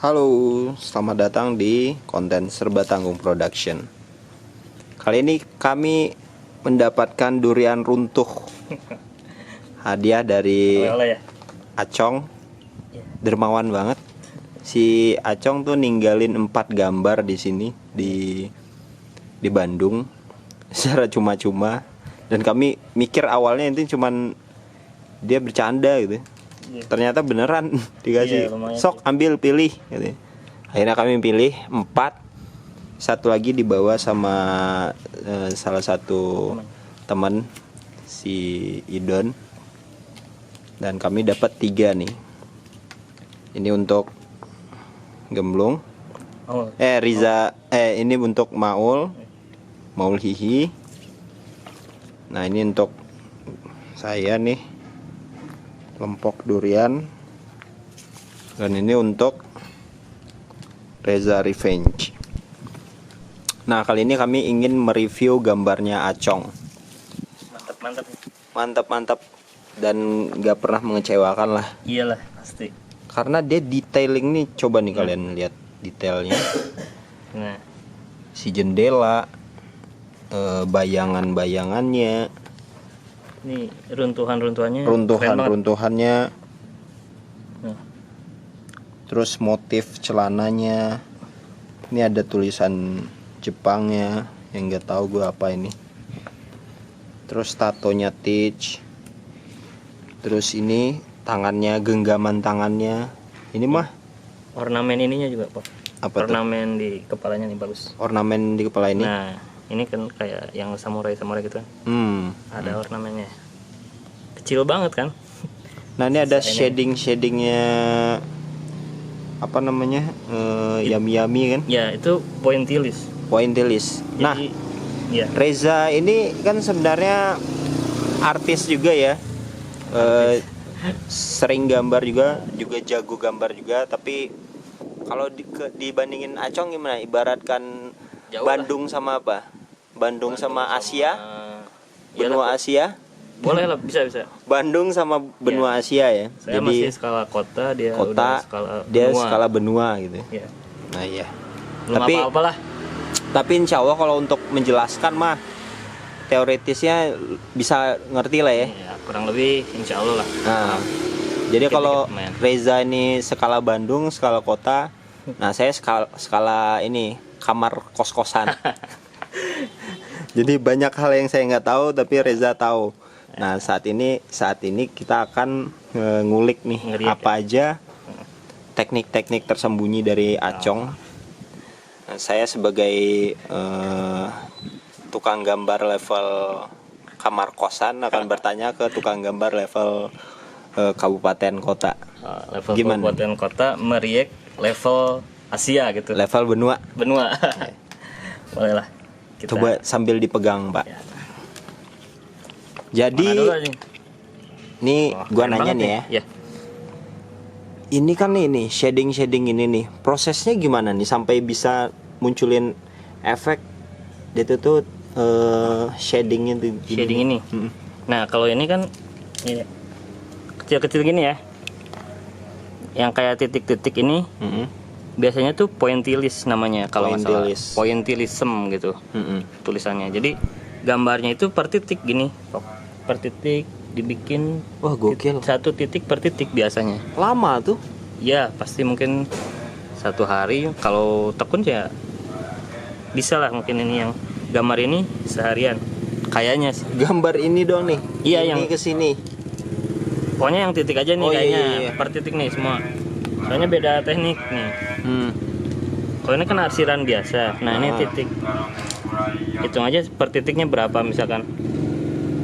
Halo, selamat datang di konten Serba Tanggung Production. Kali ini kami mendapatkan durian runtuh hadiah dari ya? Acong. Dermawan banget. Si Acong tuh ninggalin 4 gambar di sini di Bandung secara cuma-cuma, dan kami mikir awalnya itu cuman dia bercanda gitu. Ternyata beneran dikasih, sok ambil pilih gitu. Akhirnya kami pilih 4. Satu lagi dibawa sama salah satu teman si Idon, dan kami dapat 3 nih. Ini untuk Gemblung, Riza, ini untuk Maul Hihi. Nah ini untuk saya nih, lempok durian. Dan ini untuk Reza Revenge. Nah kali ini kami ingin mereview gambarnya Acong. Mantap dan gak pernah mengecewakan lah. Iyalah pasti, karena dia detailing nih, coba nih kalian lihat detailnya. nah Si jendela, bayangannya, ini runtuhannya, runtuhannya. Nah. Terus motif celananya, ini ada tulisan Jepangnya yang nggak tahu gue apa ini. Terus tatonya Teach. Terus ini tangannya, genggaman tangannya. Ini mah ornamen ininya juga Pak. Apa ornamen tuh? Di kepalanya nih bagus. Ornamen di kepala ini. Nah ini kan kayak yang samurai gitu kan. Ada ornamennya. Kecil banget kan. Nah ini ada shadingnya, apa namanya, yami kan? Ya itu pointillis. Nah ya. Reza ini kan sebenarnya artis juga ya. Sering gambar juga jago gambar juga. Tapi kalau dibandingin Acong gimana? Ibaratkan jauh Bandung lah. Sama apa? Bandung sama Asia, benua Asia. Boleh lah, bisa. Bandung sama benua Asia ya. Saya jadi masih skala kota, dia udah skala benua gitu. Ya. Nah iya. Belum apa-apalah. Tapi insya Allah kalau untuk menjelaskan mah teoritisnya bisa ngerti lah ya. Ya kurang lebih insya Allah lah. Nah, jadi kalau Reza ini skala Bandung, skala kota. Nah saya skala ini kamar kos-kosan. Jadi banyak hal yang saya nggak tahu tapi Reza tahu. Nah saat ini kita akan ngulik nih apa aja teknik-teknik tersembunyi dari Acong. Nah, saya sebagai tukang gambar level kamar kosan akan bertanya ke tukang gambar level kabupaten kota. Level gimana? Kabupaten kota meriek level Asia gitu. Level benua. Boleh lah. Coba sambil dipegang Pak. Ya. Jadi ini gua nanya nih ya. Ini kan ini shading ini nih, prosesnya gimana nih sampai bisa munculin efek itu tuh shading ini. Nah kalau ini kan kecil gini ya, yang kayak titik-titik ini. Biasanya tuh pointillis namanya kalau nggak salah, pointillism gitu tulisannya. Jadi gambarnya itu per titik gini, per titik dibikin. Wah gokil. 1 titik per titik biasanya. Lama tuh? Ya pasti mungkin 1 hari. Kalau tekun ya bisa lah, mungkin ini yang gambar ini seharian. Kayaknya sih. Gambar ini dong nih. Iya, ini yang kesini. Pokoknya yang titik aja nih kayaknya. Iya. Per titik nih semua. Soalnya beda teknik nih. Kalau ini kan arsiran biasa. Nah ini titik. Hitung aja per titiknya berapa misalkan.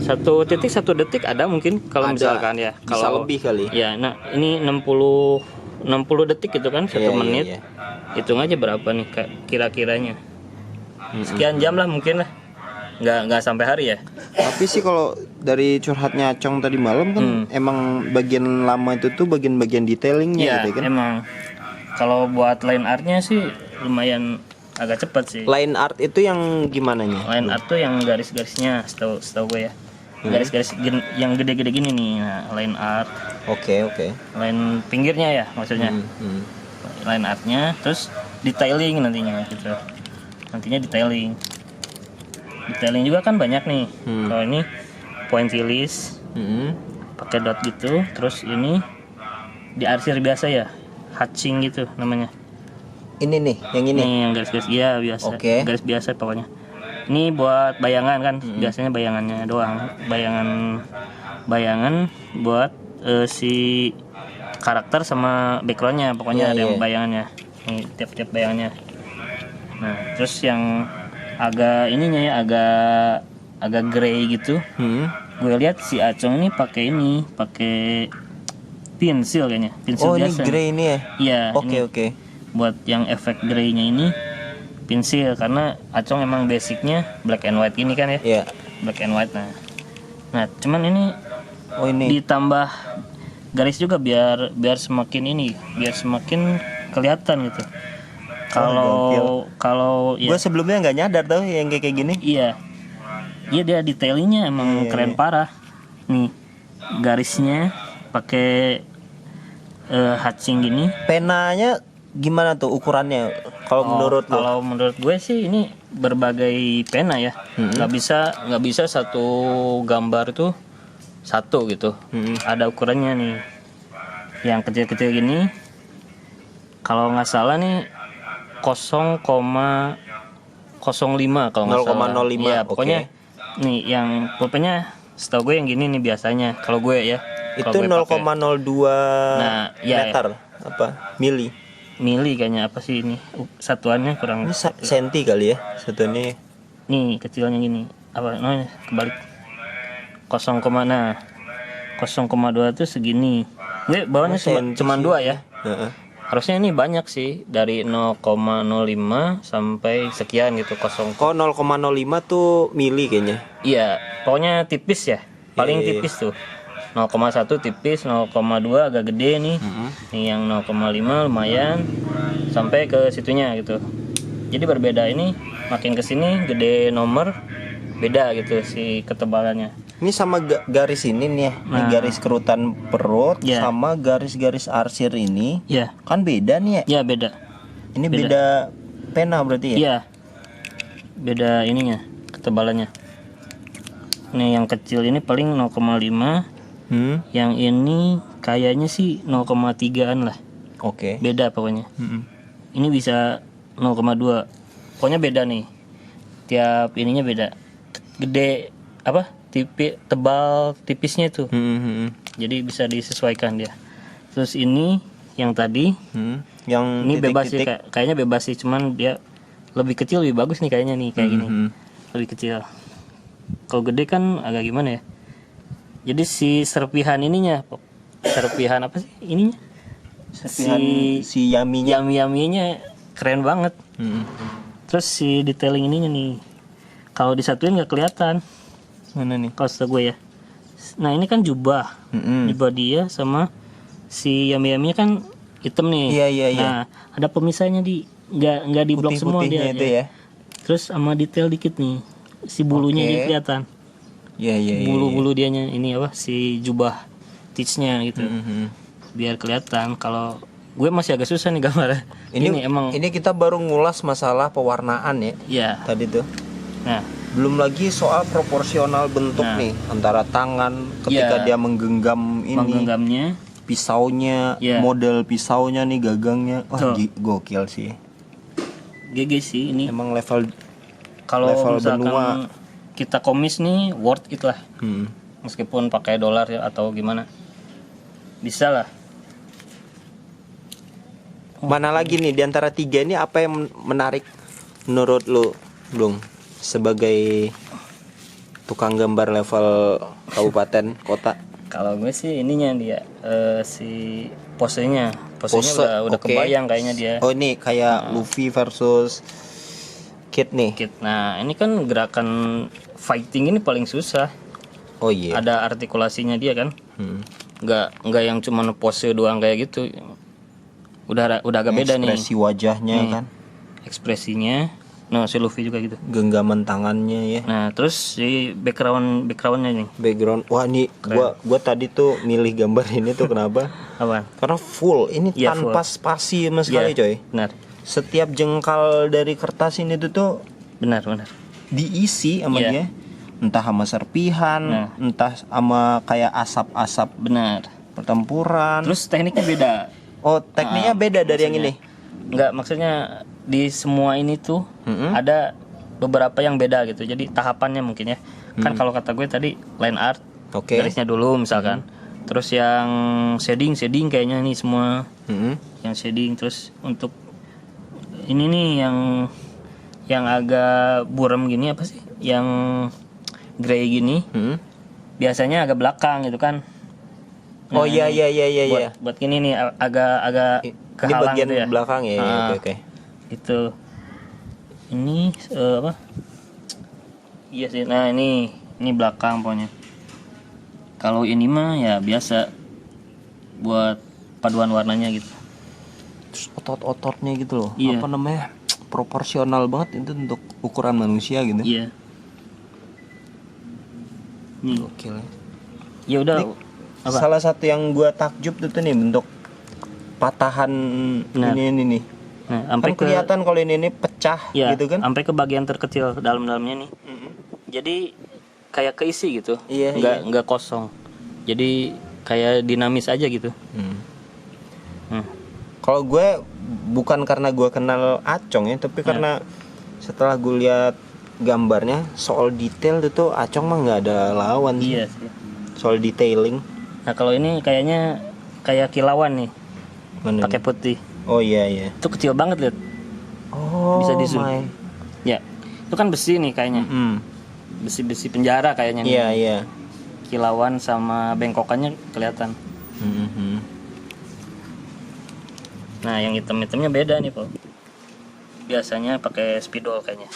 1 titik 1 detik ada mungkin kalau misalkan ya. Bisa kalau lebih kali. Ya, nah ini 60 detik gitu kan, 1 menit. Iya. Hitung aja berapa nih kira-kiranya. Sekian jam lah mungkin lah. Nggak sampai hari ya. Tapi sih kalau dari curhatnya Acong tadi malam kan emang bagian lama itu tuh bagian Ya, detailingnya gitu kan. Emang kalau buat line artnya sih lumayan agak cepat sih. Line art itu yang gimana nya? Line art tuh yang garis-garisnya, setahu gue ya. Garis-garis yang gede-gede gini nih. Nah, line art. Oke. Line pinggirnya ya maksudnya. line artnya, terus detailing nantinya gitu. Nantinya detailing juga kan banyak nih. Kalau ini pointillist pakai dot gitu, terus ini diarsir biasa ya, hatching gitu namanya. Ini nih, yang ini. Nih yang garis-garis iya biasa. Oke. Garis biasa pokoknya. Ini buat bayangan kan, biasanya bayangannya doang. Bayangan buat si karakter sama backgroundnya, pokoknya ada yang bayangannya. Nih tiap-tiap bayangannya. Nah, terus yang agak ininya ya, agak grey gitu. Gue lihat si Acong ini pakai pensil kayaknya, pensil biasa. Ini grey ini ya? Iya. Oke. Buat yang efek grey-nya ini pensil, karena Acong emang basicnya black and white ini kan ya. Iya. Black and white. Nah cuman ini ini ditambah garis juga biar semakin kelihatan gitu. Kalau gue sebelumnya nggak nyadar tuh yang kayak gini. Iya dia detailingnya emang keren parah. Nih garisnya pakai hatching gini. Penanya gimana tuh ukurannya? Kalau menurut lo? Kalau menurut gue sih ini berbagai pena ya. Nggak bisa satu gambar tuh satu gitu. Ada ukurannya nih. Yang kecil-kecil gini. Kalau nggak salah nih 0,05 kalau nggak salah. 0,05. Iya, pokoknya nih yang pokoknya setahu gue yang gini nih biasanya. Kalau gue ya. Itu 0,02 meter apa? Mili kayaknya apa sih ini? Satuannya kurang. Ini senti kali ya satuannya. Nih kecilnya gini. Apa namanya? Kebalik. 0,2 tuh segini. Gue bawahnya cuma 2 ya. Harusnya ini banyak sih, dari 0,05 sampai sekian gitu. 0,05 tuh mili kayaknya. Iya, pokoknya tipis ya. Paling tipis tuh. 0,1 tipis, 0,2 agak gede nih. Nih yang 0,5 lumayan sampai ke situnya gitu. Jadi berbeda, ini makin ke sini gede nomor, beda gitu si ketebalannya. Ini sama garis ini nih ya. Ini garis kerutan perut sama garis-garis arsir ini. Iya. Kan beda nih ya? Iya, beda. Ini beda pena berarti ya? Iya. Beda ininya, ketebalannya. Nih yang kecil ini paling 0,5. Yang ini kayaknya sih 0,3an lah. Oke. Beda pokoknya. Ini bisa 0,2. Pokoknya beda nih. Tiap ininya beda. Gede apa? Tebal tipisnya itu. Jadi bisa disesuaikan dia. Terus ini yang tadi, yang ini bebas sih, kayaknya bebas sih, cuman dia lebih kecil lebih bagus nih kayaknya nih kayak gini. Lebih kecil. Kalau gede kan agak gimana ya? Jadi si serpihan ininya, serpihan apa sih ininya? Si yaminya keren banget. Terus si detailing ininya nih, kalau disatuin nggak kelihatan. Mana nih? Kalau setahu gue ya. Nah ini kan jubah, jubah dia sama si yami-yaminya kan hitam nih. Iya. Nah ada pemisahnya nggak di blok semua dia. Itu ya. Terus sama detail dikit nih, si bulunya jadi kelihatan. Iya. Bulu-bulu dianya ini apa? Si jubah stitchnya gitu. Biar kelihatan. Kalau gue masih agak susah nih gambar. Ini kita baru ngulas masalah pewarnaan ya. Iya. Tadi tuh. Nah, belum lagi soal proporsional bentuk nih antara tangan ketika dia menggenggamnya, pisaunya, model pisaunya nih, gagangnya. Wah, gokil sih. GG sih ini. Emang level misalkan benua. Kita komis nih worth it lah. Meskipun pakai dolar ya atau gimana. Bisa lah. Mana lagi nih di antara tiga ini apa yang menarik menurut lu, Bung? Sebagai tukang gambar level kabupaten kota. Kalau gue sih ininya dia si posenya udah kebayang kayaknya dia. Oh ini kayak Luffy versus Kid nih. Nah ini kan gerakan fighting ini paling susah. Oh iya. Ada artikulasinya dia kan. Nggak yang cuma pose doang kayak gitu. Udah agak beda nih. Ekspresi wajahnya kan. Ekspresinya Nah, si Luffy juga gitu. Genggaman tangannya ya. Nah, terus si backgroundnya nih. Background. Wah, ini gua tadi tuh milih gambar ini tuh kenapa? Apa? Karena full. Ini Iya, tanpa full. spasi sama sekali, coy. Benar. Setiap jengkal dari kertas ini tuh Benar. diisi sama dia. Entah sama serpihan, entah sama kayak asap-asap Benar. pertempuran. Terus tekniknya beda. Oh, tekniknya beda dari yang ini. Enggak, maksudnya di semua ini tuh ada beberapa yang beda gitu. Jadi tahapannya mungkin ya. Kan kalau kata gue tadi line art, garisnya dulu misalkan. Terus yang shading kayaknya nih semua. Yang shading, terus untuk ini nih yang agak buram gini apa sih? Yang grey gini. Biasanya agak belakang gitu kan. Oh iya. Buat gini nih agak Ini kehalang bagian gitu ya. belakang ya. Oke. Itu ini apa? Iya sih. Nah, ini belakang pokoknya. Kalau ini mah ya biasa buat paduan warnanya gitu. Terus otot-ototnya gitu loh. Iya. Apa namanya? Proporsional banget itu untuk ukuran manusia gitu. Iya. Oke lah. Ya udah. Apa? Salah satu yang gua takjub tuh nih bentuk patahan ini nih. Nah, sampai Kan kelihatan kalau ini pecah ya, gitu kan. sampai ke bagian terkecil dalam-dalamnya nih. Jadi kayak keisi gitu. Iya, Enggak kosong. Jadi kayak dinamis aja gitu. Kalau gue bukan karena gue kenal Acong ya, tapi karena setelah gue lihat gambarnya soal detail itu Acong mah nggak ada lawan sih. Iya sih. Soal detailing. Nah, kalau ini kayaknya kayak kilauan nih. Pakai putih. Oh iya. Itu kecil banget lihat. Oh. Bisa di zoom. Ya. Itu kan besi nih kayaknya. Besi-besi penjara kayaknya nih. Iya. Kilauan sama bengkokannya kelihatan. Nah, yang hitam-hitamnya beda nih, Pak. Biasanya pakai spidol kayaknya.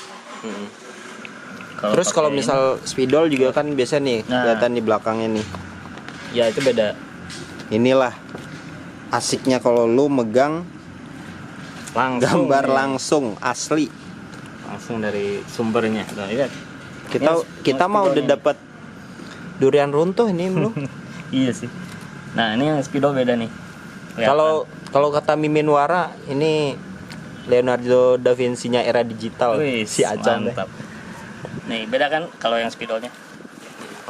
Kalau misal spidol juga kan biasa nih kelihatan di belakangnya nih. Ya, itu beda. Inilah asiknya kalau lu megang gambar langsung asli. Langsung dari sumbernya. Nah, lihat. Kita mah udah dapat durian runtuh ini belum? Iya sih. Nah, ini yang spidol beda nih. Kalau kata Mimin Wara ini Leonardo da Vinci-nya era digital. Si Acan. Mantap. Nih, beda kan kalau yang spidolnya.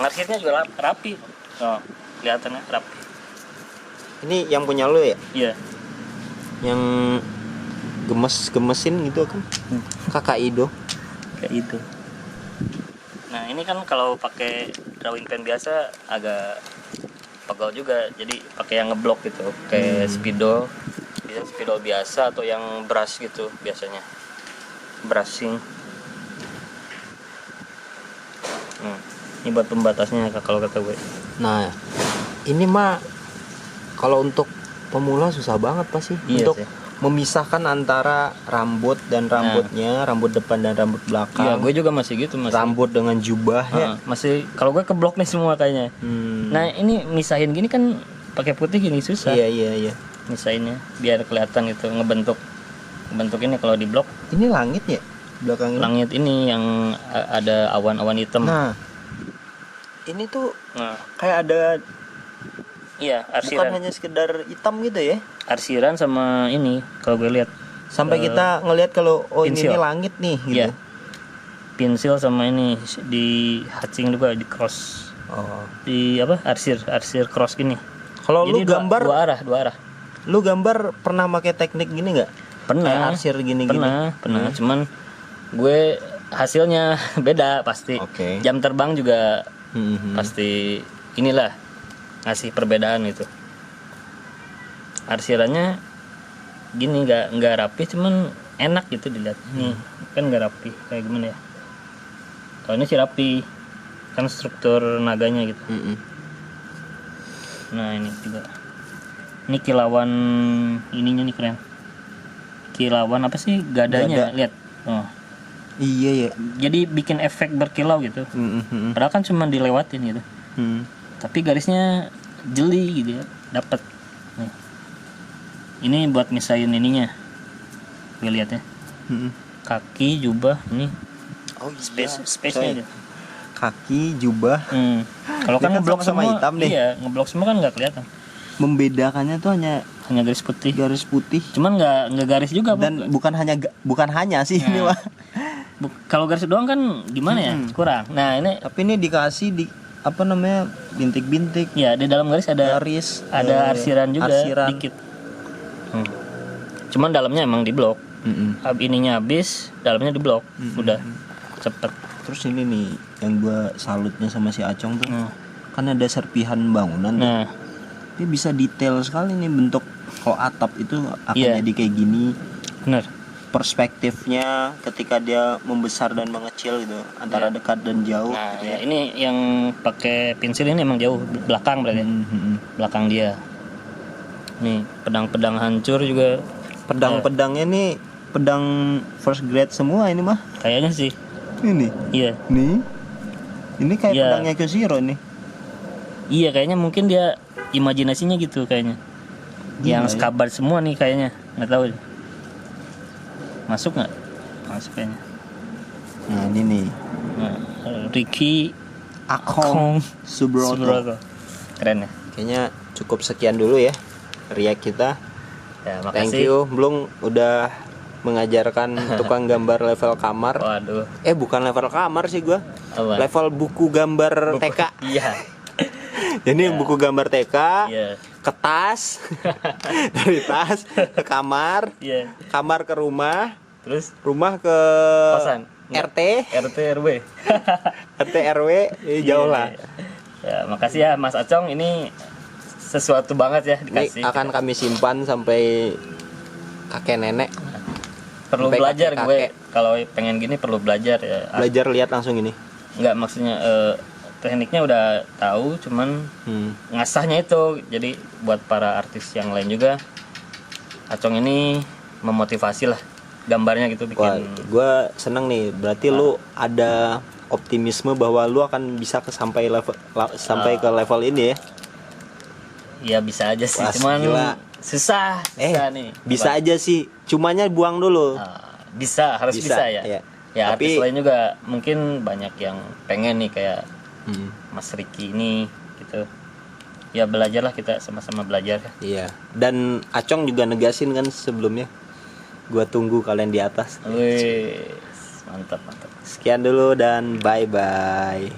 Ngarsitnya juga rapi. Oh, kelihatannya rapi. Ini yang punya lu ya? Iya. Yang gemesin gitu kan? Kakak Ido. Kayak itu. Nah, ini kan kalau pakai drawing pen biasa agak pegel juga. Jadi pakai yang ngeblok gitu, kayak spidol. Bisa spidol biasa atau yang brush gitu biasanya. Brushing. Ini buat pembatasnya kalau kata gue. Nah, ini mah kalau untuk pemula susah banget pasti untuk memisahkan antara rambut dan rambutnya, rambut depan dan rambut belakang. Iya, gue juga masih gitu, masih. Rambut dengan jubah ya. Masih kalau gue keblok nih semua kayaknya. Nah, ini misahin gini kan pakai putih gini susah. Iya. Misahinnya biar kelihatan gitu ngebentuk ini kalau di blok. Ini langit ya belakang ini. Langit ini yang ada awan-awan hitam. Nah, ini tuh kayak ada arsiran. Bukan hanya sekedar hitam gitu ya. Arsiran sama ini kalau gue lihat. Sampai kita ngelihat kalau ini langit nih gitu. Iya. Pensil sama ini di hatching juga di cross. Di apa? Arsir cross gini. Kalau lu gambar dua arah. Lu gambar pernah pakai teknik gini nggak? Pernah. Kayak arsir gini. Pernah. Cuman gue hasilnya beda pasti. Jam terbang juga pasti inilah ngasih perbedaan itu. Arsirannya gini nggak rapi, cuman enak gitu dilihat. Nih kan nggak rapi kayak gimana ya? Kalau ini sih rapi, kan struktur naganya gitu. Nah, ini juga. Ini kilauan ininya nih keren. Kilauan apa sih gadanya? Lihat. Oh. Iya ya. Jadi bikin efek berkilau gitu. Padahal kan cuma dilewatin gitu. Tapi garisnya jeli gitu ya. Dapat. Ini buat misahin ininya. Gue lihat ya. kaki, jubah ini. Oh, iya. Space-nya dia. Kaki, jubah. Kalau kan Dia kan ngeblok sama-sama semua hitam nih. Iya, ngeblok semua kan nggak kelihatan. Membedakannya tuh hanya Garis putih. garis putih. Cuman nggak garis juga, Dan bukan hanya sih ini mah. Kalau garis doang kan gimana ya? Kurang. Nah, ini Tapi ini dikasih di apa namanya, bintik-bintik. ya di dalam garis ada Garis, ada arsiran juga arsiran. dikit. Cuman dalamnya emang diblok. Ininya habis, dalamnya diblok. Udah cepet. Terus ini nih yang gua salutnya sama si Acong tuh. Kan ada serpihan bangunan. Nah, Dia bisa detail sekali nih bentuk, kalau atap itu akan Iya. jadi kayak gini. bener. Perspektifnya ketika dia membesar dan mengecil gitu, antara dekat dan jauh. Nah, gitu ya, ini yang pakai pensil ini emang jauh belakang berarti. Belakang dia. Nih, pedang-pedang hancur juga Pedang-pedangnya nih pedang first grade semua ini mah. kayaknya sih. Ini. Iya. Nih. Ini kayak Iya. pedangnya Kyushiro nih. Iya, kayaknya mungkin dia imajinasinya gitu kayaknya. Yang skabar semua nih kayaknya. Nggak tahu. Masuk nggak? Masuk kayaknya. Nah, ini nih. Nah, Ricky Akong Subroto. Subroto. Keren ya. Kayaknya cukup sekian dulu ya react kita. Ya, Thank makasih. you. Belum udah mengajarkan tukang gambar level kamar. Waduh. Bukan level kamar sih gua. Apa? Level buku gambar TK. Iya. Jadi buku gambar TK, Iya. ke tas, dari tas ke kamar, Iya. kamar ke rumah, Terus rumah ke kosan. RT, RT RW. RT RW, jauh lah. Ya, makasih ya Mas Acong, ini sesuatu banget ya Ini dikasih. akan kami simpan sampai kakek nenek. Perlu sampai belajar kakek-kakek. gue kalau pengen gini perlu belajar ya. Belajar lihat langsung ini. Enggak, maksudnya tekniknya udah tahu, cuman ngasahnya itu. Jadi buat para artis yang lain juga, Acong ini memotivasi lah gambarnya gitu Wah, bikin. gue seneng nih. Berarti lu ada optimisme bahwa lu akan bisa sampai ke level ini ya. Ya bisa aja sih, Wah, cuman gila. susah nih. Bisa aja sih. Cumanya buang dulu. Bisa, harus bisa ya. Iya. Ya, Tapi artis lain juga mungkin banyak yang pengen nih kayak Mas Ricky ini gitu. Ya belajarlah, kita sama-sama belajar ya. Iya. Dan Acong juga negasin kan sebelumnya. Gua tunggu kalian di atas. Wih, mantap. Sekian dulu dan bye bye.